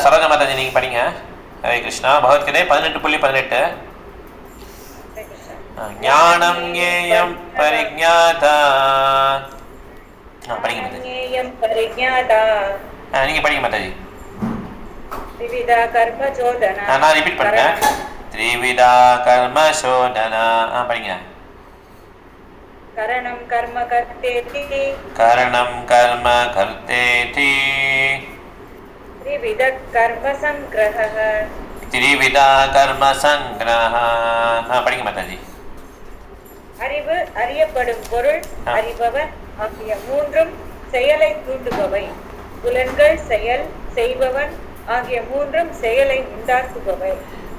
சரோஜா மாதாஜி நீங்கள் படிங்க. ஹரே கிருஷ்ணா. பகவத்கீதை 18.18. ஞானம் ஞேயம் பரிஜ்ஞாதா. படிங்க மாதாஜி. நீங்கள் படிங்க மாதாஜி. திரிவிதா கர்ம சோதனா. நான் ரிப்பீட் பண்ணுறேன். திரிவிதா கர்ம சோதனா. படிங்க. கரணம் கர்ம கர்த்தேதி. கரணம் கர்ம கர்த்தேதி. திரிவித கர்ம சங்கிரஹ. திரிவிதா கர்ம சங்கிரஹ. படிங்க மாதாஜி. அறிவு, அறியப்படும் பொருள், அறிபவன் ஆகிய மூன்றும் செயலை தூண்டுபவை. புலன்கள், செயல், செய்பவன் ஆகிய மூன்றும் செயலை உண்டாக்குபவை.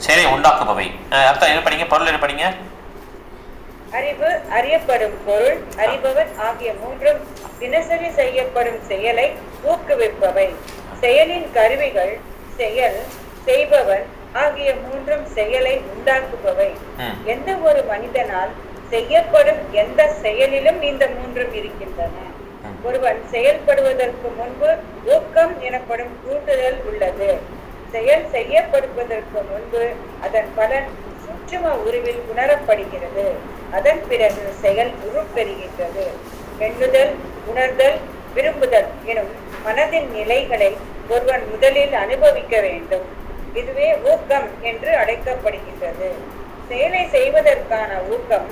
செயலை உண்டாக்குபவை அர்த்தம் என்ன படிங்க? பொருள் என்ன படிங்க? அறிவு, அறியப்படும் பொருள், அறிபவன் ஆகிய மூன்றும் தினசரி செய்யப்படும் செயலை ஊக்குவிப்பவை. செயலின் கருவிகள், செயல், செய்பவன் ஆகிய மூன்றும் செயலை உண்டாக்குபவை. எந்த ஒரு மனிதனால் செய்யப்படும் எந்த செயலிலும் இந்த மூன்றும் இருக்கின்றன. ஒருவன் செயல்படுவதற்கு முன்பு ஊக்கம் எனப்படும் தூண்டுதல் உள்ளது. செயல் செய்யப்படுவதற்கு முன்பு அதன் பலன் சூட்சும உருவில் உணரப்படுகிறது. அதன் பிறகு செயல் உருப்பெறுகின்றது. எண்ணுதல், உணர்தல், விரும்புதல் எனும் மனதின் நிலைகளை ஒருவன் முதலில் அனுபவிக்க வேண்டும். இதுவே ஊக்கம் என்று அழைக்கப்படுகின்றது. செயலை செய்வதற்கான ஊக்கம்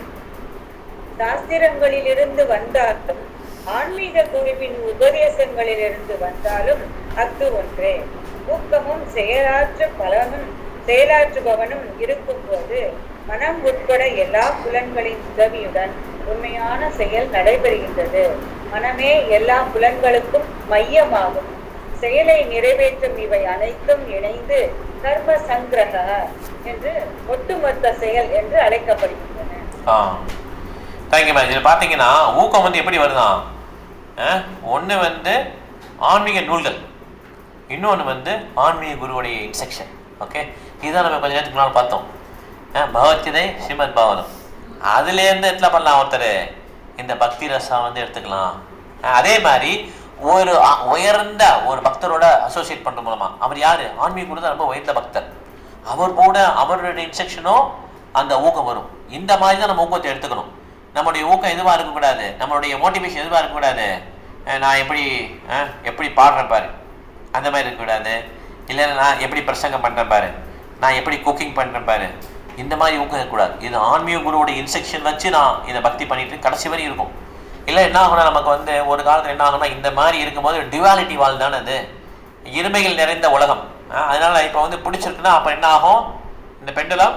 சாஸ்திரங்களிலிருந்து வந்தாலும் ஆன்மீக குழுவின் உபதேசங்களிலிருந்து வந்தாலும் அஃது ஒன்றே. ஊக்கமும் செயலாற்றுபவனும் இருக்கும் போது மனம் உட்பட எல்லா புலன்களின் உதவியுடன் உண்மையான செயல் நடைபெறுகின்றது. மனமே எல்லா புலன்களுக்கும் மையமாகும். செயலை நிறைவேற்றும் இவை அனைத்தும் இணைந்து கர்ம சங்கிரக என்று ஒட்டுமொத்த செயல் என்று அழைக்கப்படுகின்றன. இதில் பார்த்தீங்கன்னா ஊக்கம் வந்து எப்படி வருதான்? ஒன்று வந்து ஆன்மீக நூல்கள், இன்னொன்று வந்து ஆன்மீக குருவுடைய இன்ஸ்ட்ரக்ஷன். ஓகே, இதுதான் நம்ம கொஞ்ச நேரத்துக்கு முன்னால் பார்த்தோம். பகவத்கீதை, ஸ்ரீமத் பாகவதம், அதுலேருந்து எட்ல பண்ணலாம் ஒருத்தர் இந்த பக்தி ரசம் வந்து எடுத்துக்கலாம். அதே மாதிரி ஒரு உயர்ந்த ஒரு பக்தரோட அசோசியேட் பண்ணுற மூலமாக, அவர் யார்? ஆன்மீக குரு தான், ரொம்ப உயர்ந்த பக்தர். அவர் கூட அவருடைய இன்ஸ்ட்ரக்ஷனும் அந்த ஊக்கம் வரும். இந்த மாதிரி தான் நம்ம ஊக்கத்தை எடுத்துக்கணும். நம்மளுடைய ஊக்கம் எதுவாக இருக்கக்கூடாது, நம்மளுடைய மோட்டிவேஷன் எதுவாக இருக்கக்கூடாது, நான் எப்படி பாடுறேன் பாரு அந்த மாதிரி இருக்கக்கூடாது. இல்லைன்னா நான் எப்படி பிரசங்கம் பண்ணுறேன் பாரு, நான் எப்படி குக்கிங் பண்ணுறேன் பாரு, இந்த மாதிரி ஊக்கம் இருக்கக்கூடாது. இது ஆன்மீக குருவோட இன்ஸ்ட்ரக்ஷன் வச்சு நான் இதை பக்தி பண்ணிட்டு கடைசி வரையும் இருக்கும். இல்லை என்ன ஆகுனா, நமக்கு வந்து ஒரு காலத்தில் என்ன ஆகுனா, இந்த மாதிரி இருக்கும்போது டிவாலிட்டி வாழ் தானே அது, இருமைகள் நிறைந்த உலகம். அதனால் இப்போ வந்து பிடிச்சிருக்குன்னா அப்போ என்ன ஆகும், இந்த பெண்டுலம்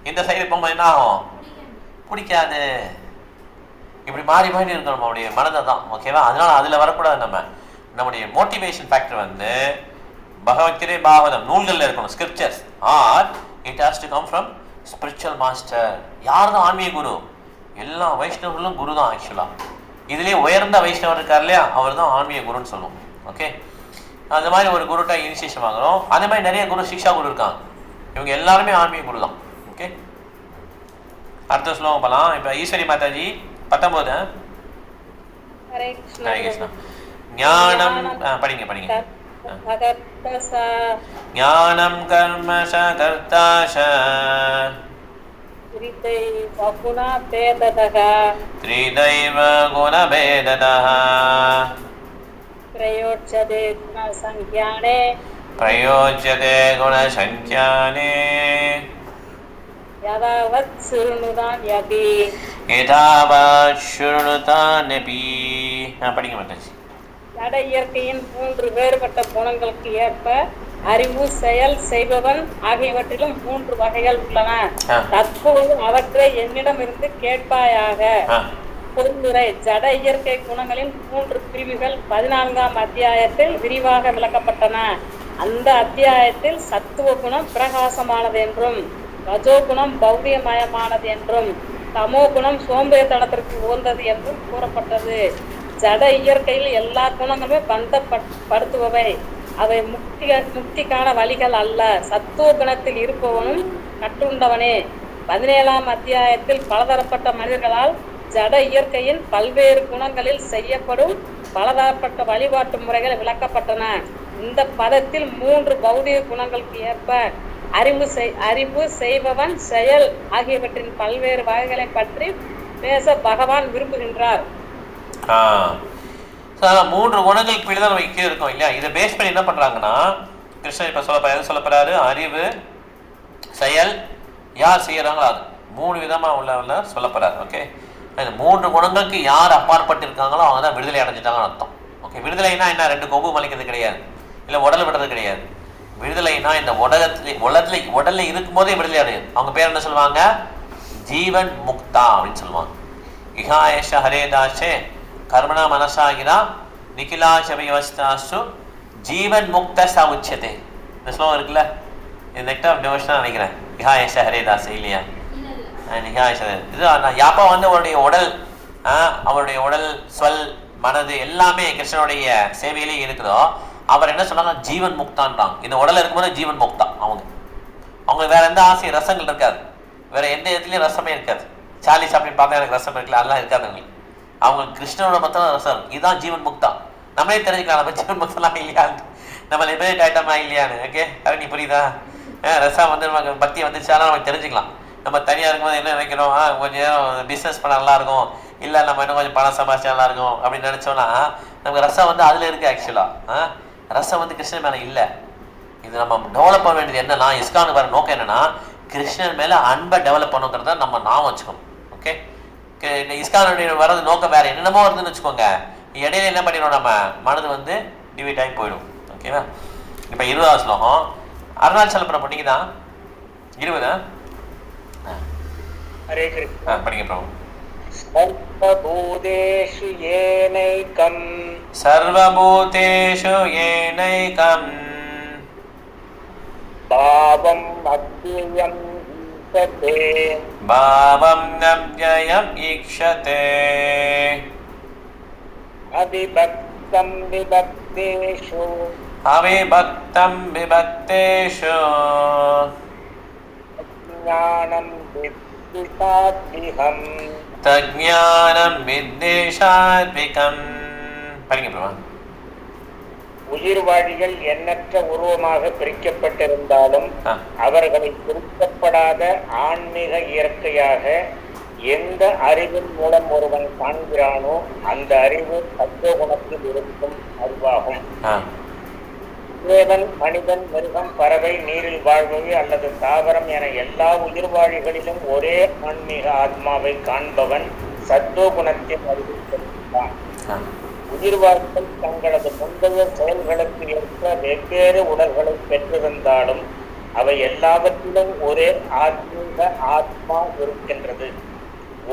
இந்த சைடு போகும்போது என்ன ஆகும், பிடிக்காது. இப்படி மாறி மாறி இருக்கும் நம்மளுடைய மனதை தான். ஓகேவா? அதனால் அதில் வரக்கூடாது. நம்முடைய மோட்டிவேஷன் ஃபேக்டர் வந்து பகவத்கீதை, பாகவதம் நூல்களில் இருக்கணும், scriptures, R it has to come from spiritual master. யார் தான் ஆன்மீக குரு? எல்லா வைஷ்ணவர்களும் குரு தான். ஆக்சுவலாக இதுலேயே உயர்ந்த வைஷ்ணவர் இருக்கார் இல்லையா, அவர் தான் ஆன்மீக குருன்னு சொல்லுவோம். ஓகே, அந்த மாதிரி ஒரு குருட்டா இனிஷியேஷன் வாங்குறோம். அதே மாதிரி நிறைய குரு, சிக்ஷா குரு இருக்காங்க. இவங்க எல்லாருமே ஆன்மீக குரு தான். ஓகே, அடுத்த ஸ்லோகம் போகலாம். இப்போ ஈஸ்வரி மாதாஜி 19. ஹரே கிருஷ்ணா. ஞானம் படிங்க. ஞானம் கர்ம சகர்த்தாஷ த்ரிதைவ குணபேததஹ பிரயோஜ்யதே குணசங்க்யானே யதாவத் சுருணுதான்யபி. யதாவத் சுருணுதான்யபி. படிங்க மாதாஜி. ஜட இயற்கையின் 3 வேறுபட்ட குணங்களுக்கு ஏற்ப அறிவு, செயல், செய்பவன் ஆகியவற்றிலும் 3 வகைகள் உள்ளன. தற்போது அவற்றை என்னிடமிருந்து கேட்பாயாக. பொருந்துரை. ஜட இயற்கை குணங்களின் 3 பிரிவுகள் 14ஆம் அத்தியாயத்தில் விரிவாக விளக்கப்பட்டன. அந்த அத்தியாயத்தில் சத்துவ குணம் பிரகாசமானது என்றும், ரஜோகுணம் பௌதியமயமானது என்றும், தமோ குணம் சோம்பேறித்தனத்திற்கு உகந்தது என்றும் கூறப்பட்டது. ஜட இயற்கையில் எல்லா குணங்களுமே பந்தப்படுத்துபவை. அவை முக்திக்கான வழிகள் அல்ல. சத்துவ குணத்தில் இருப்பவனும் கட்டுண்டவனே. 17ஆம் அத்தியாயத்தில் பலதரப்பட்ட மனிதர்களால் ஜட இயற்கையின் பல்வேறு குணங்களில் செய்யப்படும் பலதரப்பட்ட வழிபாட்டு முறைகள் விளக்கப்பட்டன. இந்த பதத்தில் 3 பௌதிக குணங்களுக்கு ஏற்ப அறிவு, செய்பவன், செயல் ஆகியவற்றின் பல்வேறு வகைகளை பற்றி பேச பகவான் விரும்புகின்றார். 3 குணங்களுக்கு கீழே தான் நம்ம கீழே இருக்கோம் இல்லையா? இதை பேஸ் பண்ணி என்ன பண்றாங்கன்னா கிருஷ்ணன் இப்ப சொல்ல போறாரு, அறிவு, செயல், யார் செய்யறாங்களோ அது 3 விதமா உள்ள சொல்ல போறாரு. ஓகே, இந்த 3 குணங்களுக்கு யார் அப்பாற்பட்டு இருக்காங்களோ அவங்க தான் விடுதலை அடைஞ்சிட்டாங்கன்னு அர்த்தம். ஓகே, விடுதலைனா என்ன? 2 கொம்பு மலைக்கிறது கிடையாது, இல்லை உடல் விடுறது கிடையாது. விடுதலைனா இந்த உடல்ல இருக்கும்போதே விடுதலை அடையுது. அவங்க பேர் என்ன சொல்லுவாங்க? ஜீவன் முக்தா அப்படின்னு சொல்லுவாங்க. இஹாயஷ ஹரேதாஷே கர்மணா மனசாகிரா நிகிலாஷ வியவஸ்தாசு ஜீவன் முக்த ச உச்சதே. இந்த ஸ்லோகம் இருக்குல்ல, இது நெக்ட் ஆஃப் டிவோஷன் நினைக்கிறேன். இஹாயஷ ஹரேதாஸ் இல்லையா? நிகாயஷ இது யாப்பா வந்து அவருடைய உடல் சொல் மனது எல்லாமே கிருஷ்ணனுடைய சேவையிலே இருக்குதோ அவர் என்ன சொன்னாங்க? ஜீவன் முக்தான்றாங்க. இந்த உடல் இருக்கும்போது ஜீவன் முக்தா. அவங்களுக்கு வேற எந்த ஆசையும் ரசங்கள் இருக்காது, வேற எந்த இடத்துலையும் ரசமே இருக்காது. சார்லி சாப்பிட்டு பார்த்தா எனக்கு ரசம் இருக்குல்ல, அதெல்லாம் இருக்காது அவங்களுக்கு. அவங்களுக்கு கிருஷ்ணனோட மட்டும் ரசம் இருக்கும். இதுதான் ஜீவன் முக்தா. நம்மளே தெரிஞ்சுக்கலாம் நம்ம ஜீவன் முக்தெல்லாம் இல்லையான்னு, நம்ம லிபரேட் ஆகிட்டோமா இல்லையான்னு. ஓகே, நீ புரியுதா? ரசம் வந்து நமக்கு பக்தி வந்துச்சாலும் நம்ம தெரிஞ்சுக்கலாம். நம்ம தனியாக இருக்கும்போது என்ன நினைக்கிறோம்? கொஞ்சம் நேரம் பிஸ்னஸ் பண்ண நல்லா இருக்கும், இல்லை நம்ம இன்னும் கொஞ்சம் பணம் சம்பாதிச்சா நல்லா இருக்கும் அப்படின்னு நினச்சோன்னா நமக்கு ரசம் வந்து அதில் இருக்குது. ஆக்சுவலாக ரசம் வந்து கிருஷ்ணன் மேலே இல்லை. இது நம்ம டெவலப் பண்ண வேண்டியது என்னன்னா, இஸ்கானுக்கு வர நோக்கம் என்னன்னா கிருஷ்ணன் மேலே அன்பை டெவலப் பண்ணுங்கிறத நம்ம வச்சுக்கணும். ஓகே, இந்த இஸ்கானுடைய வரது நோக்கம் வேறு என்னென்னமோ வருதுன்னு வச்சுக்கோங்க, இடையில என்ன பண்ணிடும், நம்ம மனது வந்து டிவைட் ஆகி போயிடும். ஓகேவா? இப்போ 20வது ஸ்லோகம் அருணாச்சலபுரம் பண்ணிங்க தான் 20. ஹரே கிருஷ்ணா. படிங்க பிரபு. சர்வபூதேஷு ஏனைகம் சர்வபூதேஷு ஏனைகம் பாவம் அவ்யயம் ஈக்ஷதே பாவம் அவ்யயம் ஈக்ஷதே அவிபக்தம் விபக்தேஷு அவிபக்தம் விபக்தேஷு ஞானம் வித்விஷாத்விகம் தஜ்ஞானம் வித்தேஷாத்விகம். படிங்க பிரபா. உயிர்வாழிகள் எண்ணற்ற உருவமாக பிரிக்கப்பட்டிருந்தாலும் அவர்களை பிரிக்கப்படாத ஆன்மீக இயற்கையாக எந்த அறிவின் மூலம் ஒருவன் காண்கிறானோ அந்த அறிவு சத்துவகுணத்தில் இருக்கும் அறிவாகும். தேவன், மனிதன், மிருகம், பறவை, நீரில் வாழ்பவை அல்லது தாவரம் என எல்லா உயிர்வாழிகளிலும் ஒரே ஆன்மீக ஆத்மாவை காண்பவன் சத்துவகுணத்தின் அறிவில் பெறுகிறான். உயிர்வாழ்கள் தங்களது முந்தைய செயல்களுக்கு ஏற்ப வெவ்வேறு உடல்களை பெற்றிருந்தாலும் அவை எல்லாவற்றிலும் ஒரே ஆத்மீக ஆத்மா இருக்கின்றது.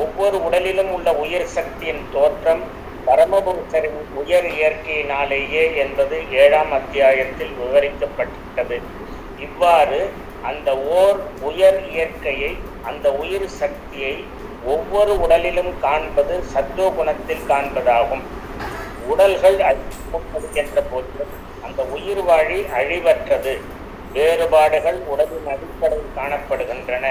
ஒவ்வொரு உடலிலும் உள்ள உயிர் சக்தியின் தோற்றம் பரமபுருஷரின் உயர் இயற்கையினாலேயே என்பது 7ஆம் அத்தியாயத்தில் விவரிக்கப்பட்டது. இவ்வாறு அந்த உயர் இயற்கையை, அந்த உயிர் சக்தியை ஒவ்வொரு உடலிலும் காண்பது சத்துவகுணத்தில் காண்பதாகும். உடல்கள் அழிக்கப்படுகின்ற போது அந்த உயிர் வாழி அழிவற்றது. வேறுபாடுகள் உடலின் அடிப்படையில் காணப்படுகின்றன.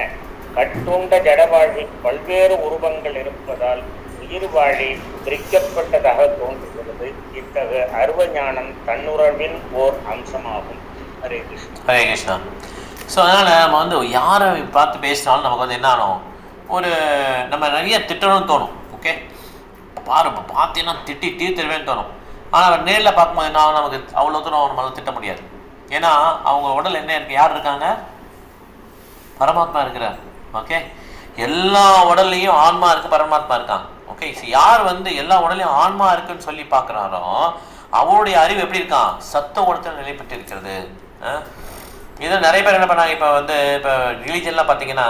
கட்டுண்ட ஜடவாழ்வில் பல்வேறு உருவங்கள் இருப்பதால் உயிர் வாழி பிரிக்கப்பட்டதாக தோன்றுகிறது. இத்தகைய அருவ ஞானம் தன்னுறவின் ஓர் அம்சமாகும். ஹரே கிருஷ்ணா. ஹரே கிருஷ்ணா. ஸோ அதனால் நம்ம வந்து யாரை பார்த்து பேசினாலும் நமக்கு வந்து என்ன ஆகும், நம்ம நிறைய திட்டணும்னு தோணும். ஓகே, பார்த்தீங்கன்னா திட்டி தீர்த்துருவேன்னு தோணும். ஆனால் அவர் நேரில் பார்க்கும்போது என்ன ஆகும், நமக்கு அவ்வளோ தூரம் நம்மளால திட்ட முடியாது. ஏன்னா அவங்க உடல் என்ன இருக்குது, யார் இருக்காங்க? பரமாத்மா இருக்கிறார். ஓகே, எல்லா உடல்லையும் ஆன்மா இருக்குது, பரமாத்மா இருக்காங்க. ஓகே, யார் வந்து எல்லா உடலையும் ஆன்மா இருக்குன்னு சொல்லி பார்க்குறாரோ அவருடைய அறிவு எப்படி இருக்கான்? சத்த குணத்தில் நிலை பெற்று இருக்கிறது. இதில் நிறைய பேர் என்ன பண்ணாங்க, இப்போ ரிலீஜன்லாம் பார்த்தீங்கன்னா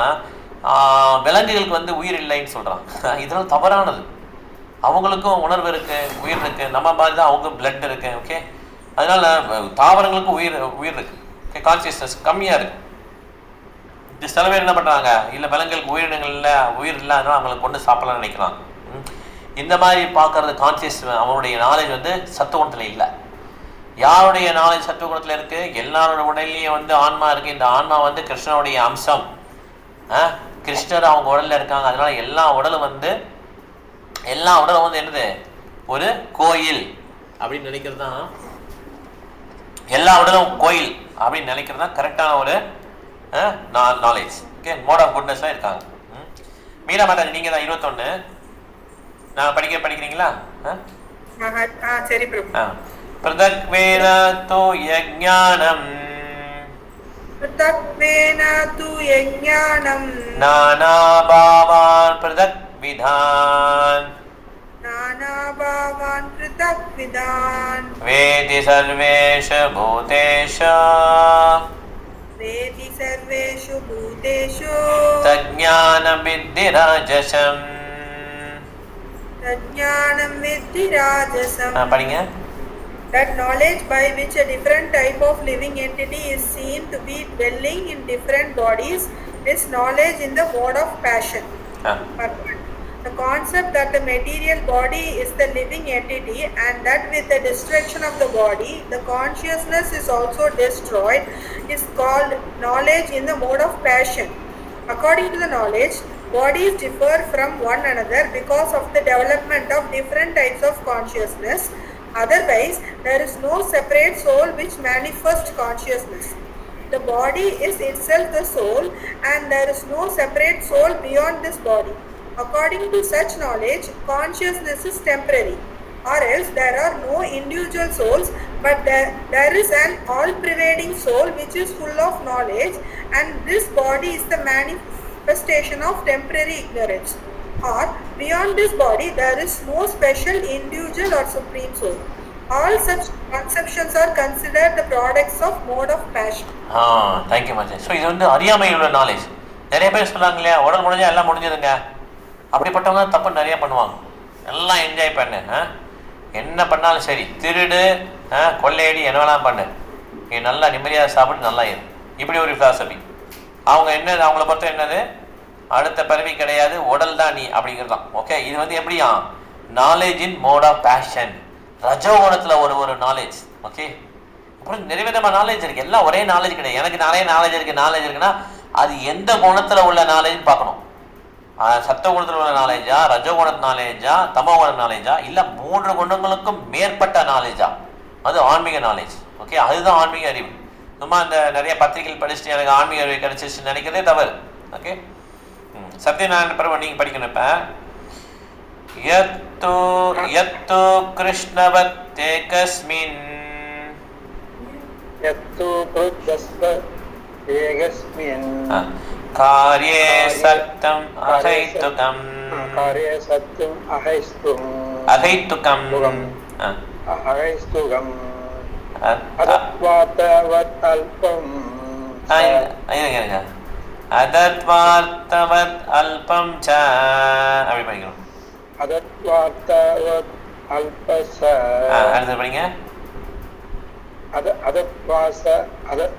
விலங்குகளுக்கு வந்து உயிர் இல்லைன்னு சொல்கிறாங்க. இதெல்லாம் தவறானது. அவங்களுக்கும் உணர்வு இருக்குது, உயிர் இருக்குது. நம்ம மாதிரி தான் அவங்க பிளட் இருக்குது. ஓகே, அதனால் தாவரங்களுக்கும் உயிர் இருக்குது. ஓகே, கான்சியஸ்னஸ் கம்மியாக இருக்குது. இது சில பேர் என்ன பண்ணுறாங்க, இல்லை விலங்குகளுக்கு உயிரினங்கள் இல்லை, உயிர் இல்லை, அதனால் அவங்களை கொண்டு சாப்பிடலாம்னு நினைக்கிறாங்க. இந்த மாதிரி பார்க்கறது கான்சியஸ், அவனுடைய நாலேஜ் வந்து சத்துவகுணத்தில் இல்லை. யாருடைய நாலேஜ் சத்துவகுணத்தில் இருக்குது? எல்லாரோட உடல்லையும் வந்து ஆன்மா இருக்குது. இந்த ஆன்மா வந்து கிருஷ்ணனுடைய அம்சம். கிருஷ்ணர் அவங்க உடலில் இருக்காங்க. அதனால எல்லா உடலும் வந்து என்னது, ஒரு கோயில் அப்படின்னு நினைக்கிறது தான் எல்லா உடலும் கோயில் அப்படின்னு நினைக்கிறது தான் கரெக்டான ஒரு நாலேஜ். ஓகே, மோட் ஆஃப் குட்னஸ்லாம் இருக்காங்க. மீரா மாதாஜி நீங்கள் தான் 21 நான் படிக்கிறீங்களா? சரி பிரபு. பிரதக்வேன தோ யஜ்ஞானம் நானா பாவான் பிரதக் விதான் வேதி சர்வேஷு பூதேஷு தஜ்ஞானம் வித்தி ராஜசம். படிங்க. That knowledge by which a different type of living entity is seen to be dwelling in different bodies is knowledge in the mode of passion. The concept that the material body is the living entity and that with the destruction of the body, the consciousness is also destroyed is called knowledge in the mode of passion. According to the knowledge, bodies differ from one another because of the development of different types of consciousness. Otherwise, there is no separate soul which manifests consciousness. The body is itself the soul and there is no separate soul beyond this body. According to such knowledge, consciousness is temporary, or else there are no individual souls, but there is an all-pervading soul which is full of knowledge, and this body is the manifestation of temporary ignorance. Or beyond this body there is no special individual or supreme soul. All such conceptions are considered the products of mode of passion. Thank you Maji. So இது வந்து அறியாமையுள்ள knowledge. நிறைய பேர் சொல்றாங்க இல்லையா, உடல் முடிஞ்சா எல்லாம் முடிஞ்சதுங்க. அப்படிப்பட்டவங்க தப்பு நிறைய பண்ணுவாங்க. எல்லாம் என்ஜாய் பண்ணு, என்ன பண்ணாலும் சரி, திருடு கொள்ளையடி என்ன வேணாலும் பண்ணு, நீ நல்லா நிம்மதியாக சாப்பிட்டு நல்லா இரு. இப்படி ஒரு ஃபிலாசபி. அவங்க என்னது, அவங்கள பொறுத்த என்னது, அடுத்த பிறவி கிடையாது, உடல் தான் நீ அப்படிங்கிறது தான். ஓகே, இது வந்து எப்படியா knowledge in mode of passion, ரஜோகுணத்தில் ஒரு நாலேஜ். ஓகே, அப்புறம் நிறைய விதமான நாலேஜ் இருக்குது. எல்லாம் ஒரே நாலேஜ் கிடையாது. எனக்கு நிறைய நாலேஜ் இருக்குன்னா அது எந்த குணத்தில் உள்ள நாலேஜ்னு பார்க்கணும். சத்த குணத்தில் உள்ள நாலேஜா, ரஜோகுண நாலேஜா, தமோகுண நாலேஜா, இல்லை 3 குணங்களுக்கும் மேற்பட்ட நாலேஜா, அது ஆன்மீக நாலேஜ். ஓகே, அதுதான் ஆன்மீக அறிவு. சும்மா இந்த நிறைய பத்திரிகைகள் படிச்சுட்டு எனக்கு ஆன்மீக அறிவு கிடைச்சிச்சு நினைக்கிறதே தவறு. ஓகே, சத்யநாராயண பிரபு நீங்கள் படிக்கணும். இப்போ யத்து கிருஷ்ணவத்தே கஸ்மின் கார்யே சக்தம் அஹைத்துகம் அதத்வார்த்தவத் அல்பம் ச அப்படி படிக்கணும். அதத்வார்த்தவத் அல்பச அடுத்து படிங்க.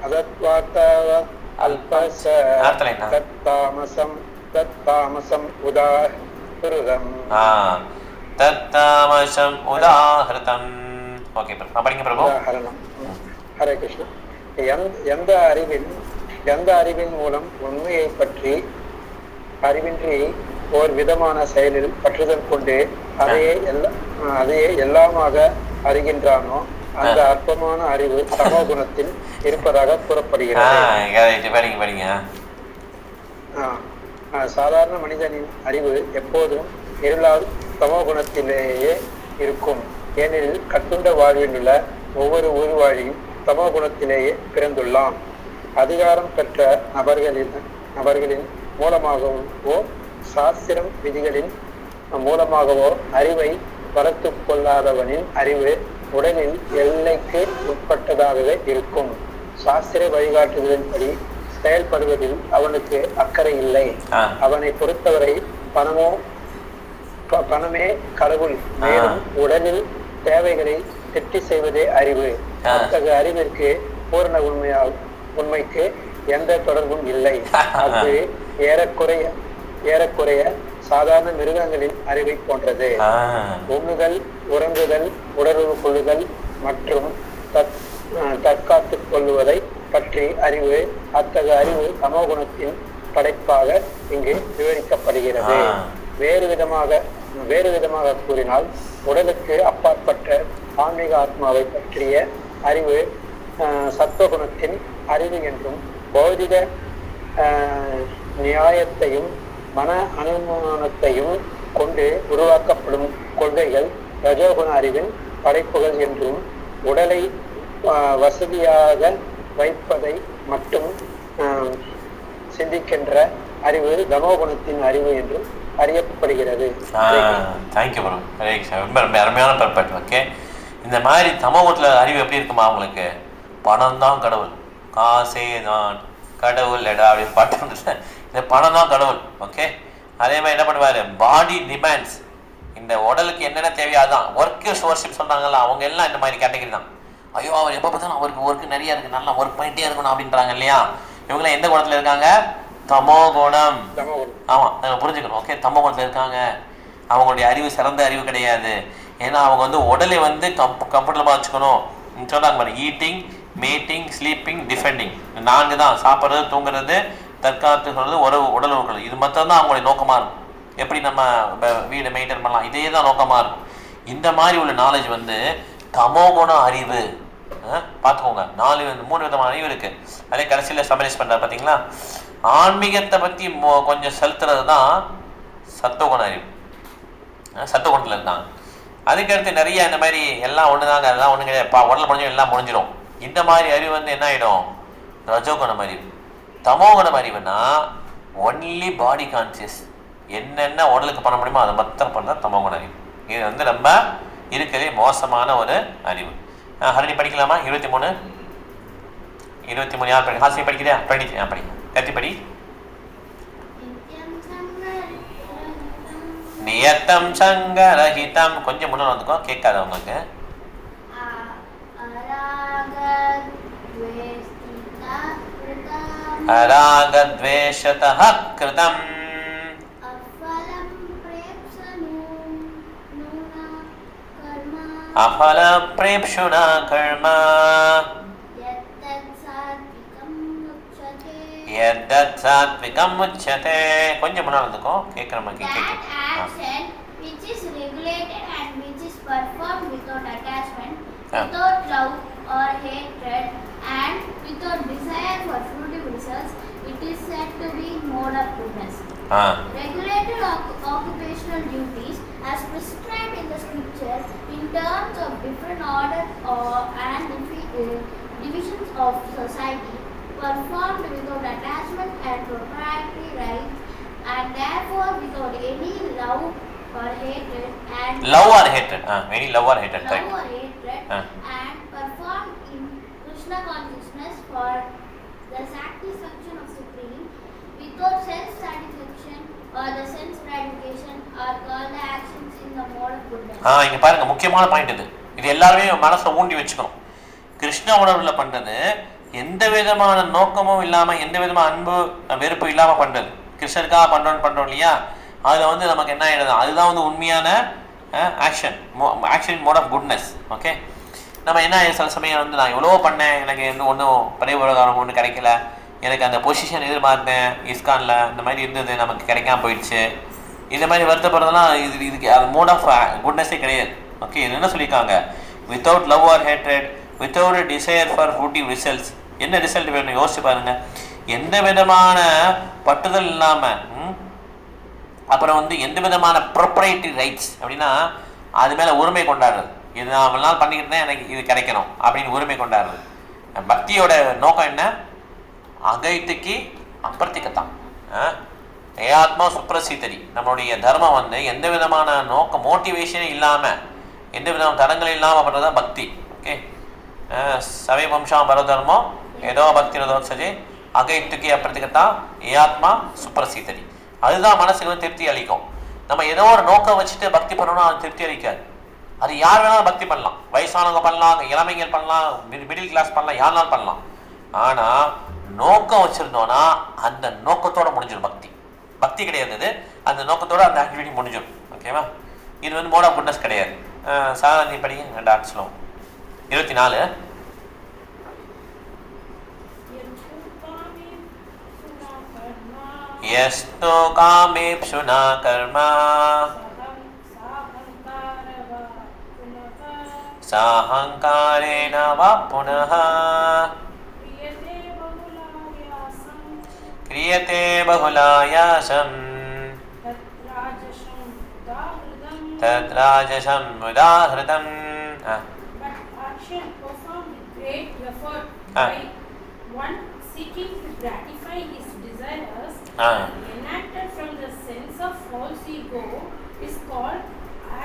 அதத்வார்த்தவத் அல்பச தத்தாமசம் உதாஹிருதம். தத்தாமசம் உதாஹிருதம். ஓகே, படிங்க பிரபு. ஹரே கிருஷ்ணா. எந்த அறிவின் மூலம் உண்மையை பற்றி அறிவின்றி ஓர் விதமான செயலில் பற்றுதல் கொண்டு அதையே எல்லாமாக அறிகின்றானோ அந்த அற்பமான அறிவு சமோகுணத்தில் இருப்பதாக கூறப்படுகிறது. சாதாரண மனிதனின் அறிவு எப்போதும் இருளால் தமோகுணத்திலேயே இருக்கும். ஏனெனில் கட்டுண்ட வாழ்வில் உள்ள ஒவ்வொரு உருவாழியும் தமோகுணத்திலேயே பிறந்துள்ளான். அதிகாரம் பெற்ற நபர்களின் மூலமாகவோ சாஸ்திரம் விதிகளின் மூலமாகவோ அறிவை வளர்த்து கொள்ளாதவனின் அறிவு உடலில் எல்லைக்கு உட்பட்டதாகவே இருக்கும். சாஸ்திர வழிகாட்டுதலின்படி செயல்படுவதில் அவனுக்கு அக்கறை இல்லை. அவனை பொறுத்தவரை பணமே கடவுள். மேலும் உடலில் தேவைகளை திருப்தி செய்வதே அறிவு. அத்தகைய அறிவிற்கு பூரண உண்மைக்கு எந்த தொடர்பும் இல்லை. அது ஏறக்குறைய சாதாரண மிருகங்களின் அறிவை போன்றது. உண்ணுதல், உறங்குதல், உணர்வு கொள்ளுதல் மற்றும் தற்காத்துக் கொள்வதை பற்றி அறிவு. அத்தகைய அறிவு சமோகுணத்தின் படைப்பாக இங்கு விவரிக்கப்படுகிறது. வேறு விதமாக கூறினால், உடலுக்கு அப்பாற்பட்ட ஆன்மீக ஆத்மாவை பற்றிய அறிவு சத்துவகுணத்தின் அறிவு என்றும், பௌதிக நியாயத்தையும் மன அனுமானத்தையும் கொண்டு உருவாக்கப்படும் கொள்கைகள் ரஜோகுண அறிவின் படைப்புகள் என்றும், உடலை வசதியாக வைப்பதை மட்டும் சிந்திக்கின்ற அறிவு தமோகுணத்தின் அறிவு என்றும் அறியப்படுகிறது. Thank you bro. ரொம்ப ரொம்ப அருமையான பர்பெக்ட். ஓகே, இந்த மாதிரி தமோகுணத்தில் அறிவு எப்படி இருக்குமா உங்களுக்கு? பணம் தான் கடவுள், காசே தான் கடவுள் எடா அப்படின்னு பாட்டு வந்துட்டு, இந்த பணம் தான் கடவுள். ஓகே, அதே மாதிரி என்ன பண்ணுவார்? பாடி டிமாண்ட்ஸ், இந்த உடலுக்கு என்னென்ன தேவையோ அதான். ஒர்க்கர்ஸ் வர்ஷிப் சொன்னாங்கல்ல, அவங்க எல்லாம் இந்த மாதிரி கேட்டகரி தான். ஐயோ அவர் எப்போ பார்த்தாலும் அவருக்கு ஒர்க்கு நிறையா இருக்குது, நல்லா ஒர்க் பண்ணிகிட்டே இருக்கணும் அப்படின்றாங்க இல்லையா? இவங்களாம் எந்த குணத்தில் இருக்காங்க? தமோ குணம். ஆமாம், நம்ம புரிஞ்சுக்கணும். ஓகே, தமோ குணத்தில் இருக்காங்க. அவங்களுடைய அறிவு சிறந்த அறிவு கிடையாது. ஏன்னா அவங்க வந்து உடலை வந்து கம்ஃபர்டபுளாக வச்சுக்கணும் சொன்னாங்க பாரு. ஈட்டிங், மேட்டிங், ஸ்லீப்பிங், டிஃபெண்டிங், 4 தான். சாப்பிட்றது, தூங்குறது, தற்காத்து சொல்கிறது, உடல் உறுப்புகள். இது மட்டும் தான் அவங்களுடைய நோக்கமாக இருக்கும். எப்படி நம்ம வீடை மெயின்டைன் பண்ணலாம், இதே தான் நோக்கமாக இருக்கும். இந்த மாதிரி உள்ள நாலேஜ் வந்து தமோகுண அறிவு. பார்த்துக்கோங்க, 3 விதமான அறிவு இருக்குது. அதே கடைசியில் சமரைஸ் பண்ணுற பார்த்தீங்களா? ஆன்மீகத்தை பற்றி கொஞ்சம் செலுத்துறது தான் சத்துவகுண அறிவு. சத்துவகுணத்தில் இருந்தாங்க. அதுக்கடுத்து நிறைய இந்த மாதிரி எல்லாம் ஒன்று தாங்க, அதெல்லாம் ஒன்று கிடையாது, உடல் முடிஞ்சும் எல்லாம் முடிஞ்சிடும். இந்த மாதிரி அறிவு வந்து என்ன ஆகிடும்? ரஜோகுணம் அறிவு. தமோகுணம் அறிவுனா ஒன்லி பாடி கான்சியஸ், என்னென்ன உடலுக்கு பண்ண முடியுமோ அதை மொத்தம் பண்ண தமோகுண அறிவு. இது வந்து ரொம்ப இருக்கிறதே மோசமான ஒரு அறிவு. ஹரணி படிக்கலாமா? 23 யார் படி? ஹாசினி படிக்கிறியா? படி கத்தி படி. நியத்தம் சங்கரஹிதம். கொஞ்சம் முன்னாடி வந்துக்கோ, கேட்காது உங்களுக்கு. அராகத்வேஷதஹ கிருதம் அஃபல பிரேப்ஷுனா கர்ம யத்தத் சாத்விகம் உச்யதே. கொஞ்சம் முன்னாடி வந்துக்கோ, கேட்குற மாதிரி கேட்கும். Which is regulated and which is performed without attachment, without love or hatred, and without desire for fruitive results, it is said to be mode of goodness. Regulated occupational duties as prescribed in the scripture in terms of different order and divisions of society, performed without attachment and proprietary rights, and therefore without any love or hatred, and and performed in Krishna consciousness for the satisfaction of Supreme, without self-satisfaction or the sense gratification, or all the actions in the mode of goodness. இங்க பாருங்க, முக்கியமான point இது எல்லாருமே மனசுல ஊண்டி வச்சுக்கணும். கிருஷ்ண உணர்வுல பண்றது எந்த விதமான நோக்கமும் இல்லாம, எந்த விதமான அன்பு வெறுப்பு இல்லாம பண்றது. கிருஷ்ணருக்காக பண்றோம் இல்லையா? அதுல வந்து நமக்கு என்ன ஆயிடுது? அதுதான் வந்து உண்மையான action mode of goodness. Okay, நம்ம என்ன சில சமயம் வந்து நான் எவ்வளோ பண்ணேன், எனக்கு இன்னும் ஒன்றும் பரிவகாரம் ஒன்றும் கிடைக்கல, எனக்கு அந்த பொசிஷன் எதிர்பார்த்தேன் இஸ்கானில், இந்த மாதிரி இருந்தது, நமக்கு கிடைக்காம போயிடுச்சு, இந்த மாதிரி வருத்தப்படுறதுலாம் இதுக்கு அது மோட் ஆஃப் குட்னஸே கிடையாது. ஓகே, இது என்ன சொல்லியிருக்காங்க? Without love or hatred, without desire for fruitive results. என்ன ரிசல்ட் வேணும் யோசிச்சு பாருங்க. எந்த விதமான பட்டுதல் இல்லாமல், அப்புறம் வந்து எந்த விதமான ப்ரொப்ரைட்டரி ரைட்ஸ் அப்படின்னா அது மேலே உரிமை கொண்டாடுறது. இது நான் அவ்வளோ நாள் பண்ணிக்கிட்டு தான் எனக்கு இது கிடைக்கணும் அப்படின்னு உரிமை கொண்டாடுறது. பக்தியோட நோக்கம் என்ன? அகைத்துக்கு அப்பிரத்திக்கத்தான். ஏஆத்மா சுப்ரசித்தரி. நம்மளுடைய தர்மம் வந்து எந்த விதமான மோட்டிவேஷனே இல்லாமல், எந்த விதமான தரங்கள் இல்லாமல் பண்ணுறது தான் பக்தி. ஓகே, சவை வம்சம் பரோ தர்மம் ஏதோ பக்தி சஜே அகைத்துக்கு அப்பிரத்திக்கத்தான் ஏஆத்மா சுப்ரசித்தரி. அதுதான் மனசுக்கு வந்து திருப்தி அளிக்கும். நம்ம ஏதோ ஒரு நோக்கம் வச்சுட்டு பக்தி பண்ணணும்னா அது திருப்தி அளிக்காது. அது யார் வேணாலும் பக்தி பண்ணலாம், வயசானவங்க பண்ணலாம், இளமைஞர் பண்ணலாம், மிடில் கிளாஸ் பண்ணலாம், யாருனாலும் பண்ணலாம். ஆனால் நோக்கம் வச்சுருந்தோன்னா அந்த நோக்கத்தோடு முடிஞ்சிடும் பக்தி. பக்தி கிடையாது, அந்த நோக்கத்தோடு அந்த ஆக்டிவிட்டி முடிஞ்சிடும். ஓகேவா? இது வந்து மோட் ஆஃப் குட்னஸ் கிடையாது. சாதாரண படி 2 ஆட்ஸ்லும் 24 यस्तो कामेप्सुना कर्म சாஹங்காரேன வா புனः क्रियते बहुलायासं तद्राजसं उदाहृतम् But action performed with great effort by one seeking to gratify his desires and enacted from the sense of false ego is called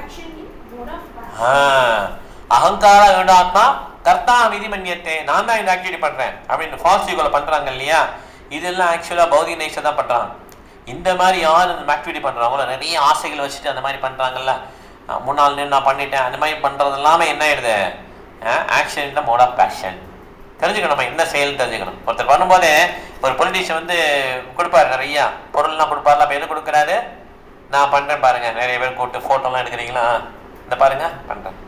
action in mode of passion. அகங்கார விடாத்மா கர்த்தா விதி மன்னியத்தை நான் தான் இந்த ஆக்டிவிட்டி பண்றேன் அப்படின்னு ஃபால்ஸ் ஈகோல பண்றாங்க இல்லையா, இதெல்லாம் ஆக்சுவலா பௌதிக நேச்சர் தான் பண்றாங்க. இந்த மாதிரி யார் இந்த ஆக்டிவிட்டி பண்றாங்களோ, நிறைய ஆசைகளை வச்சுட்டு அந்த மாதிரி பண்றாங்கல்ல, முன்னாள் நான் பண்ணிட்டேன் அந்த மாதிரி பண்றது எல்லாமே என்ன ஆயிடுது, action in the mode of passion. தெரிஞ்சுக்கணும், நம்ம என்ன செயல் தெரிஞ்சுக்கணும். ஒருத்தர் பண்ணும்போதே ஒரு பொலிட்டீஷியன் வந்து கொடுப்பாரு, நிறையா பொருள்லாம் கொடுப்பாருல, அப்போ எது கொடுக்குறாரு, நான் பண்றேன் பாருங்க, நிறைய பேர் கூப்பிட்டு ஃபோட்டோலாம் எடுக்கிறீங்களா, இந்த பாருங்க பண்றேன்.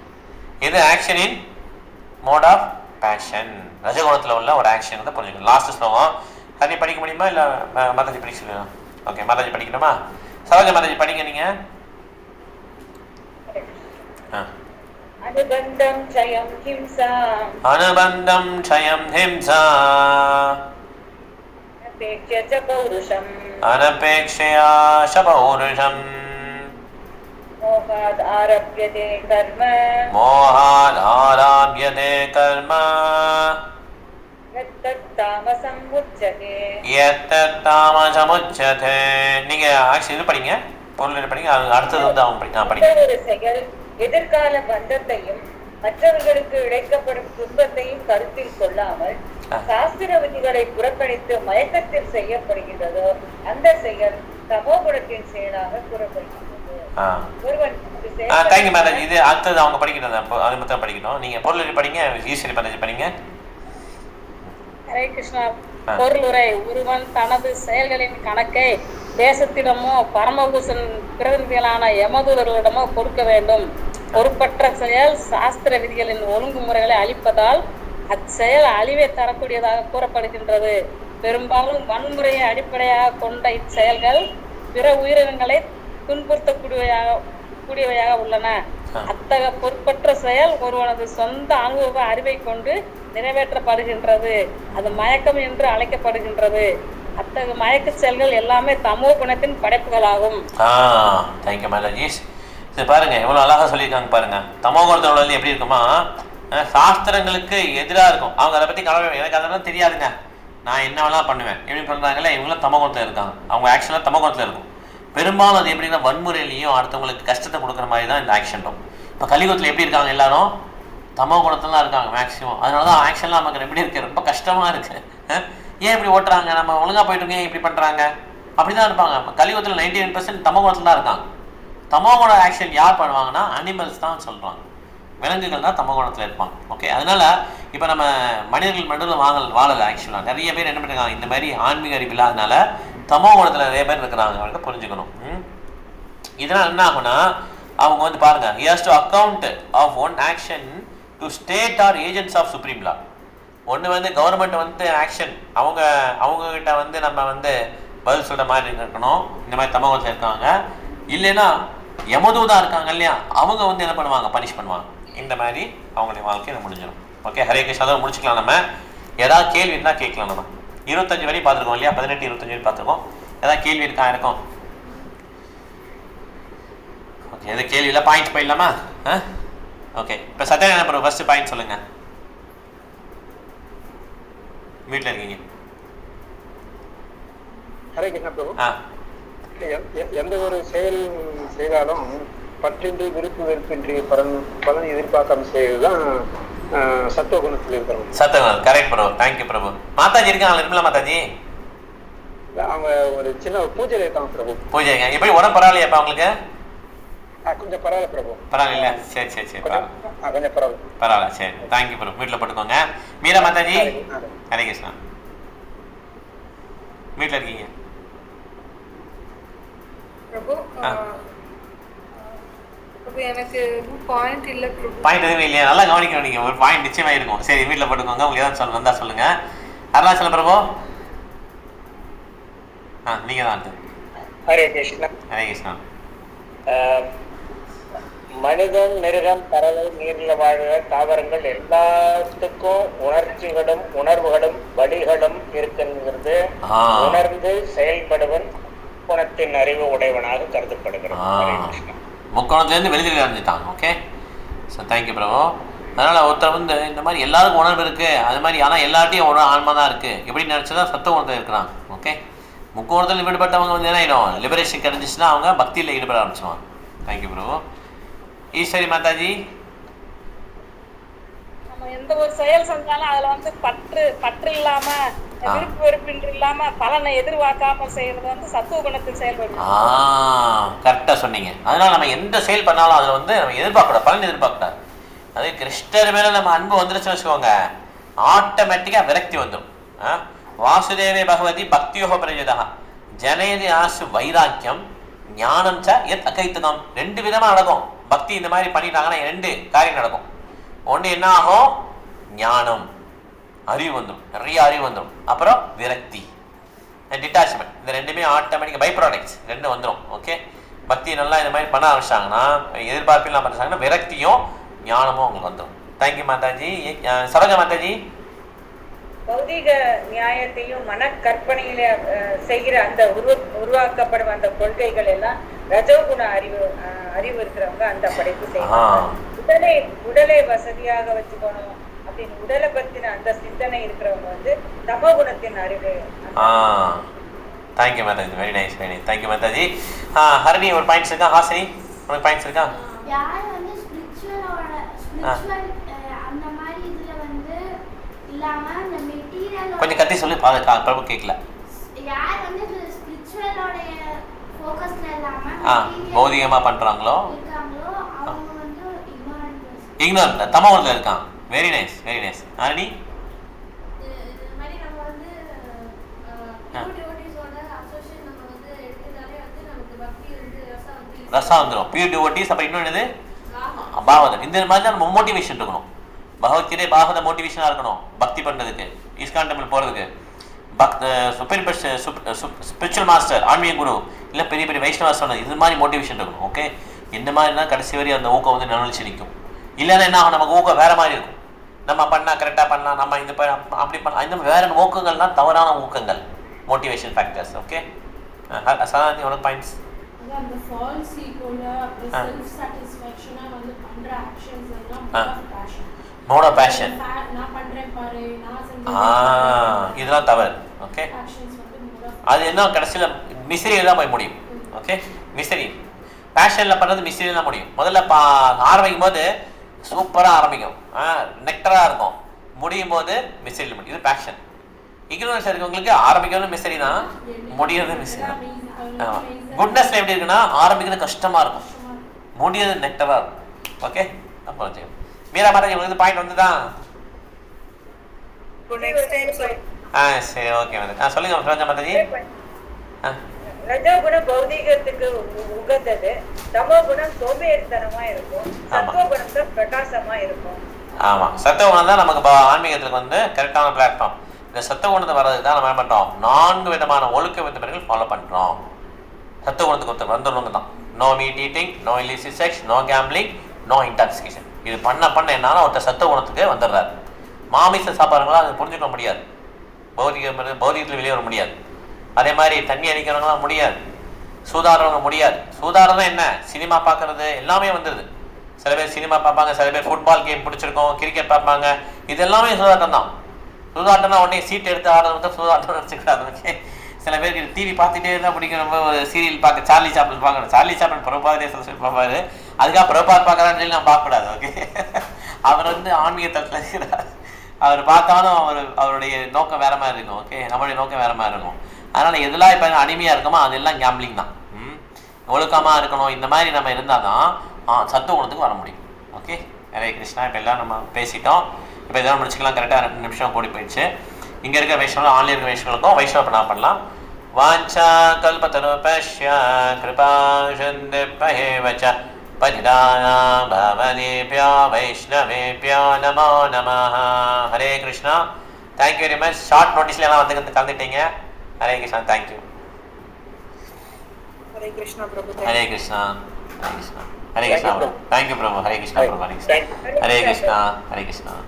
இது action in mode of passion, ரஜகுணத்தில் உள்ள ஒரு ஆக்ஷன் வந்து புரிஞ்சுக்கணும். லாஸ்ட் ஸ்லோகம் தனி படிக்க முடியுமா, இல்லை மாதாஜி படிக்க சொல்லலாம்? ஓகே, மாதாஜி படிக்கணுமா? சரோஜா மாதாஜி படிங்க நீங்க. அனுபந்தம் ஜயம் ஹிம்சா அனுபந்தம் க்ஷயம் ஹிம்சா அபேக்ஷ்ய ச பௌருஷம் அனபேக்ஷயா சபௌருஷம் மோகாத் ஆரப்யதே கர்ம மோகாத் ஆரப்யதே கர்ம யத்தத் தாமசம் உச்சதே. யத்தத் தாமசமுச்யதே. நீங்க ஆக்சுவலி இது படிங்க, பொருள் படிங்க, அடுத்தது வந்து அவங்க படிங்க. ஒரு செயல் எதிர்கால பந்தத்தையும் மற்றவர்களுக்கு இழைக்கப்படும் துன்பத்தையும் கருத்தில் கொள்ளாமல் சாஸ்திர விதிகளை புறக்கணித்து மயக்கத்தில் செய்யப்படுகின்றதோ அந்த செயல் தமோகுணத்தின் செயலாக கூறப்படுகின்றது. ஒருவன் தேங்க்யூ மேடம். இது அடுத்தது அவங்க படிக்கிறது, அது மட்டும் படிக்கணும். நீங்க பொருள் படிங்க, ஈஸ்வரி பந்தஜி படிங்க. ஹரே கிருஷ்ணா. பொருளுரை. ஒருவன் தனது செயல்களின் கணக்கை தேசத்திடமோ பரமபூசன் பிரதிநிதிகளான யமதூதர்களிடமோ கொடுக்க வேண்டும். பொறுப்பற்ற செயல் சாஸ்திர விதிகளின் ஒழுங்குமுறைகளை அளிப்பதால் அச்செயல் அழிவை தரக்கூடியதாக கூறப்படுகின்றது. பெரும்பாலும் வன்முறையை அடிப்படையாக கொண்ட இச்செயல்கள் பிற உயிரினங்களை துன்புறுத்தக்கூடியவையாக உள்ளன. அத்தகைய பொறுப்பற்ற செயல் ஒருவனது சொந்த அனுபவ அறிவை கொண்டு நிறைவேற்றப்படுகின்றது. அது மயக்கம் என்று அழைக்கப்படுகின்றது. அத்தகைய மயக்க செயல்கள் எல்லாமே தமோ குணத்தின் படைப்புகளாகும். தேங்க்யூ மேலஜிஸ். இது பாருங்க எவ்வளோ அழகாக சொல்லியிருக்காங்க பாருங்க. தமோ குணத்தோட வந்து எப்படி இருக்குமா, சாஸ்திரங்களுக்கு எதிராக இருக்கும். அவங்க அதை பற்றி கவலை, எனக்கு அதெல்லாம் தெரியாதுங்க, நான் என்ன வேணாலும் பண்ணுவேன் எப்படி பண்ணுறாங்களே, இவங்களும் தமோ குணத்தில் இருக்காங்க. அவங்க ஆக்ஷனாக தமோ குணத்தில் இருக்கும். பெரும்பாலும் அது எப்படின்னா வன்முறையிலையும் அடுத்தவங்களுக்கு கஷ்டத்தை கொடுக்குற மாதிரி தான் இந்த ஆக்ஷன் இருக்கும். இப்போ கலியுகத்தில் எப்படி இருக்காங்க, எல்லாரும் தமோ குணத்தில் தான் இருக்காங்க மேக்ஸிமம். அதனால தான் ஆக்ஷன்லாம் நமக்கு எப்படி இருக்குது, ரொம்ப கஷ்டமாக இருக்குது. ஏன் இப்படி ஓட்டுறாங்க, நம்ம ஒழுங்காக போயிட்டு இருக்கோம், இப்படி பண்ணுறாங்க, அப்படி தான் இருப்பாங்க. கலியுகத்தில் 99% தமோ குணத்தில் தான் இருக்காங்க. தமோ குண ஆக்ஷன் யார் பண்ணுவாங்கன்னா அனிமல்ஸ் தான் சொல்கிறாங்க, விலங்குகள் தான் தமோ குணத்தில் இருப்பாங்க. ஓகே, அதனால இப்போ நம்ம மனிதர்கள் மட்டும் வாழலை. ஆக்சுவலாக நிறைய பேர் என்ன பண்ணுறாங்க, இந்த மாதிரி ஆன்மீக அறிவு இல்லாதனால தமோ குணத்தில் நிறைய பேர் இருக்கிறாங்க. அவங்களுக்கு புரிஞ்சுக்கணும். இதனால் என்ன ஆகும்னா அவங்க வந்து பாருங்க, he has to account of one action to state or agents of supreme law. ஒன்று வந்து கவர்மெண்ட் வந்து ஆக்ஷன் அவங்கக்கிட்ட வந்து நம்ம வந்து பதில் சொல்கிற மாதிரி இருக்கணும். இந்த மாதிரி தமோகத்தில் இருக்காங்க. இல்லைன்னா யமதூதா இருக்காங்க இல்லையா, அவங்க வந்து என்ன பண்ணுவாங்க, பனிஷ் பண்ணுவாங்க. இந்த மாதிரி அவங்களுடைய வாழ்க்கையை முடிஞ்சிடும். ஓகே, ஹரே கிருஷ்ணா. அதை முடிச்சுக்கலாம். நம்ம ஏதாவது கேள்வி இருந்தால் கேட்கலாம். நம்ம 25 வரை பார்த்துருக்கோம் இல்லையா, 18, 25 வரை பார்த்துருக்கோம். ஏதாவது கேள்வி இருக்கும்? ஓகே, எது கேள்வி இல்லை, பாயிண்ட் போயிடலாமா? ஓகே, இப்போ சத்யநாராயண பிரபு ஃபர்ஸ்ட் பாயிண்ட் சொல்லுங்க. வீட்டில் இருக்கீங்க? ஹரே கிருஷ்ணா பிரபு. எந்த ஒரு செயல் செய்தாலும் பற்றின்றி விருப்பு வெறுப்பின்றி பலன் எதிர்பார்க்காம செய்வதுதான் சத்துவகுணத்தில் இருக்கிறோம். சத்துவகுணம், கரெக்ட் பிரபு. தேங்க்யூ பிரபு. மாதாஜி இருக்காங்க, நிர்மலா மாதாஜி? அவங்க ஒரு சின்ன பூஜையில் இருக்காங்க பிரபு. பூஜை எப்படி உடம்பு பரவாயில்லையா இப்போ அவங்களுக்கு? கொஞ்சம் பரவாயில்ல பிரபு. பரவாயில்ல, சரி சரி சரி, கொஞ்சம் பரவாயில்ல, சரி. தேங்க்யூ பிரபு. வீட்டில் போட்டுக்கோங்க. மீரா மாதாஜி? ஹரே கிருஷ்ணா. வீட்டில் இருக்கீங்க? பிரபு எனக்கு பாயிண்ட் இல்லை. பாயிண்ட் எதுவுமே இல்லையா? நல்லா கவனிக்கணும். நீங்கள் ஒரு பாயிண்ட் நிச்சயமாக இருக்கும். சரி, வீட்டில் போட்டுக்கோங்க. உங்களுக்கு ஏதாவது வந்தால் சொல்லுங்கள். அருணாச்சலம் பிரபு? நீங்கள் தான். ஹரே கிருஷ்ணா. ஹரே கிருஷ்ணா. மனிதன், மிருகம், பறவை, நீர்ல வாழ்கிற தாவரங்கள் எல்லாத்துக்கும் உணர்ச்சிகளும் உணர்வுகளும் வழிகளும் இருக்குங்கிறது உணர்ந்து செயல்படுவன் குணத்தின் அறிவு உடையவனாக கருதப்படுகிறது. முக்கோணத்துலேருந்து வெளியில் அறிஞ்சிட்டான். ஓகே, ஸோ தேங்க்யூ பிரபு. அதனால் ஒருத்தர் வந்து இந்த மாதிரி எல்லாருக்கும் உணர்வு இருக்குது, அது மாதிரி ஆனால் எல்லார்ட்டையும் ஒரு ஆன்மா தான் இருக்குது, எப்படி நினச்சதான் சத்த குணத்தில் இருக்கிறான். ஓகே, முக்கோணத்தில் ஈடுபட்டவங்க வந்து என்ன ஆகிடும், லிபரேஷன் கிடைச்சிச்சுன்னா அவங்க பக்தியில் ஈடுபட ஆரம்பிச்சுவாங்க. தேங்க்யூ பிரபு. ஈஸ்வரி மாதாஜி, நம்ம எந்த ஒரு செயல் செஞ்சாலும் அதுல வந்து பற்று இல்லாம விருப்பு வெறுப்பின்றி இல்லாம பலனை எதிர்பார்க்காம செய்யறது வந்து சத்துவ குணத்தில் செயல்படும். கரெக்டாக சொன்னீங்க. அதனால நம்ம எந்த செயல் பண்ணாலும் அதில் வந்து நம்ம எதிர்பார்க்கக்கூடாது, பலன் எதிர்பார்க்கக்கூடாது. அதே கிருஷ்ணர் மேலே நம்ம அன்பு வந்துருச்சுன்னு வச்சுக்கோங்க, ஆட்டோமேட்டிக்காக விரக்தி வந்துடும். வாசுதேவே பகவதி பக்தியோக பிரஜதா ஜனேதி ஆசு வைராக்கியம் ஞானம் ச எத் அகைத்தனம். 2 விதமாக நடக்கும். பக்தி இந்த மாதிரி பண்ணிட்டாங்கன்னா 2 காரியம் நடக்கும். ஒன்று என்ன ஆகும், ஞானம், அறிவு வந்துடும், நிறைய அறிவு வந்துடும். அப்புறம் விரக்தி, டிட்டாச்மெண்ட். இந்த 2மே ஆட்டோமேட்டிக்காக பை ப்ராடக்ட்ஸ் 2 வந்துடும். ஓகே, பக்தி நல்லா இந்த மாதிரி பண்ண ஆரம்பிச்சாங்கன்னா, எதிர்பார்ப்பிலாம் பண்ணாங்கன்னா விரக்தியும் ஞானமும் உங்களுக்கு வந்துடும். தேங்க்யூ மாதாஜி. சரோஜா மாதாஜி, பௌதிக நியாயத்தையும் மனக்கற்பனையில செய்கிற அந்த உருவாக்கப்படும் அந்த கொள்கைகள் எல்லாம் ரஜோகுண அறிவு இருக்கிறவங்க அந்த படைப்பு செய்வாங்க. உடலை வசதியாக வச்சுக்கணும் அப்படின்னு உடலை பத்தின அந்த சிந்தனை இருக்கிறவங்க வந்து தமோகுணத்தின் அறிவு. Thank you Mataji, very nice, very nice. Thank you Mataji. Harini ஒரு பாயிண்ட்ஸ் இருக்கா? ஹாசினி உனக்கு பாயிண்ட்ஸ் இருக்கா? யார் வந்து ஸ்பிரிச்சுவல் அந்த மாதிரி இதுல வந்து இல்லாம அந்த மெட்டீரியல் கொஞ்சம் கத்தி சொல்லி பிரபு கேட்கல. யார் வந்து ஸ்பிரிச்சுவலோட ஃபோக்கஸ்ல இல்லாம பௌதிகமா பண்றாங்களோ இருக்காங்களோ அவங்க வந்து இக்னோரன்ட் தமோகுணத்துல இருக்கான். Very nice, very nice. Harini, இந்த மாதிரி நம்ம வந்து டிவோட்டிஸோட அசோசியேட் நம்ம வந்து எடுத்துட்டாலே வந்து நமக்கு பக்தி வந்து ரசம் வந்துடும். Pure devotees. அப்புறம் இன்னொன்று பாகவதம். இந்த மாதிரி தான் நம்ம மோட்டிவேஷன் இருக்கணும். பகவத்கீதை பாகவத மோட்டிவேஷனாக இருக்கணும் பக்தி பண்ணுறதுக்கு, இஸ்கான் டெம்பிள் போகிறதுக்கு. ஸ்பிரிச்சுவல் மாஸ்டர், ஆன்மீக குரு, இல்லை பெரிய பெரிய வைஷ்ணவ சொன்னது, இது மாதிரி மோட்டிவேஷன் இருக்கணும். ஓகே, இந்த மாதிரினா கடைசி வரை அந்த ஊக்கம் வந்து நிலச்சி நிற்கும். இல்லைன்னா என்ன ஆகும், நமக்கு ஊக்கம் வேறு மாதிரி இருக்கும். நம்ம பண்ணால் கரெக்டாக பண்ணலாம், நம்ம இந்த அப்படி பண்ணலாம், இந்த வேறு ஊக்கங்கள்லாம் தவறான ஊக்கங்கள், மோட்டிவேஷன் ஃபேக்டர்ஸ். ஓகே, சதானந்தி உனக்கு பாயிண்ட்ஸ்? அந்த ஃபால்ஸ் ஈகோல செல்ஃப் சாட்டிஸ்ஃபேக்ஷனா வந்து பண்ற ஆக்ஷன்ஸ் எல்லாம் மோட் ஆஃப் பேஷன். நான் பண்றேன் பாரு, நான் செஞ்சேன், இதெல்லாம் தவறு. ஓகே, ஆக்ஷன்ஸ் வந்து அது என்ன கடைசியில் மிஸ்ரியில் தான் போய் முடியும். ஓகே, மிஸ்ரி பேஷனில் பண்ணுறது மிஸ்ரியில் தான் முடியும். முதல்ல ஆரம்பிக்கும் போது சூப்பராக ஆரம்பிக்கும், நெக்டராக இருக்கும், முடியும் போது மிஸ்ரியில் முடியும். இது பேஷன். இக்னோரன்ஸ் இருக்கவங்களுக்கு ஆரம்பிக்கிறது மிஸ்ரி தான், முடியறது மிஸ்ரி தான். குட்னஸ்ல எப்படி இருக்குன்னா ஆரம்பிக்கிறது கஷ்டமா இருக்கும், முடியறது நெக்டரா இருக்கும். ஓகே, அப்புறம் மீரா மாதாஜி உங்களுக்கு பாயிண்ட் வந்துதான்? சரி, ஓகே மாதாஜி. சொல்லுங்க சரோஜா மாதாஜி. ரஜோகுணம் பௌதிகத்துக்கு உகந்தது, தமோகுணம் சோம்பேறித்தனமா இருக்கும், சத்துவகுணம் தான் பிரகாசமா இருக்கும். ஆமா, சத்துவகுணம் தான் நமக்கு ஆன்மீகத்துக்கு வந்து கரெக்டான பிளாட்ஃபார்ம். இந்த சத்துவகுணத்தை வர்றதுக்கு தான் நம்ம என்ன பண்றோம், 4 விதமான ஒழுக்க விதிமுறைகள் ஃபாலோ பண்றோம். சத்துவகுணத்துக்கு ஒருத்தர் வந்துடுவாங்க தான். No meat eating, no illicit sex, no gambling, no intoxication. இது பண்ண என்னன்னா ஒருத்தர் சத்துவகுணத்துக்கு வந்துடுறாரு. மாமிச சாப்பாடுங்களா அது புரிஞ்சுக்க முடியாது, பௌதிகத்தில் வெளியே வர முடியாது. அதே மாதிரி தண்ணி அடிக்கிறவங்களாம் முடியாது, சூதாடுறவங்க முடியாது. சூதாடுறதும் என்ன, சினிமா பார்க்கறது எல்லாமே வந்துடுது. சில பேர் சினிமா பார்ப்பாங்க, சில பேர் ஃபுட்பால் கேம் பிடிச்சிருக்கோம், கிரிக்கெட் பார்ப்பாங்க, இது எல்லாமே சூதாட்டம் தான். சூதாட்டம்னா உடனே சீட் எடுத்து ஆடுறது தான் சூதாட்டம் நினச்சிக்கூடாது. ஓகே, சில பேருக்கு டிவி பார்த்துட்டே இருந்தால் பிடிக்கும், ஒரு சீரியல் பார்க்க, சார்லி சாப்ளின் பார்க்கணும். சார்லி சாப்ளின் பிரபாதே சொல்லி பார்ப்பாரு, அதுக்காக பிரபாத் பார்க்கறான்னு சொல்லி நான் பார்க்கக்கூடாது. ஓகே, அவர் வந்து ஆன்மீக தளத்தில் இருக்கிறார், அவர் பார்த்தாலும் அவருடைய நோக்கம் வேற மாதிரி இருக்கும். ஓகே, நம்மளுடைய நோக்கம் வேற மாதிரி இருக்கும். அதனால எதெல்லாம் இப்போ அடிமையாக இருக்குமோ அதெல்லாம் கேம்பிளிங் தான். ஒழுக்கமாக இருக்கணும், இந்த மாதிரி நம்ம இருந்தால் தான் சத்துவகுணத்துக்கு வர முடியும். ஓகே, ஹரே கிருஷ்ணா. இப்போ எல்லாம் நம்ம பேசிட்டோம். இப்போ இதெல்லாம் முடிச்சுக்கலாம். கரெக்டாக 2 நிமிஷம் கூடி போயிடுச்சு. இங்கே இருக்க வைஷ்ணவம், ஆன்லைன் இருக்க வைஷ்ணவங்களுக்கும் வைஷ்ணவ நான் பண்ணலாம். வாஞ்சா கல்பதருபஸ்ய கிருபா சந்தேவச்ச பதிதானா பவதேப்யா வைஷ்ணவேப்யா நமோ நமஹ. Hare Krishna. Thank you very much. Short நோட்டீஸ்ல எல்லாம் வந்து கலந்துட்டீங்க. Hare Krishna. Thank you. Hare Krishna, Prabhu. Hare Krishna. Hare Krishna. Hare Krishna bro. Thank you bro. Hare Krishna bro. Hare Krishna. Hare Krishna. Hare Krishna.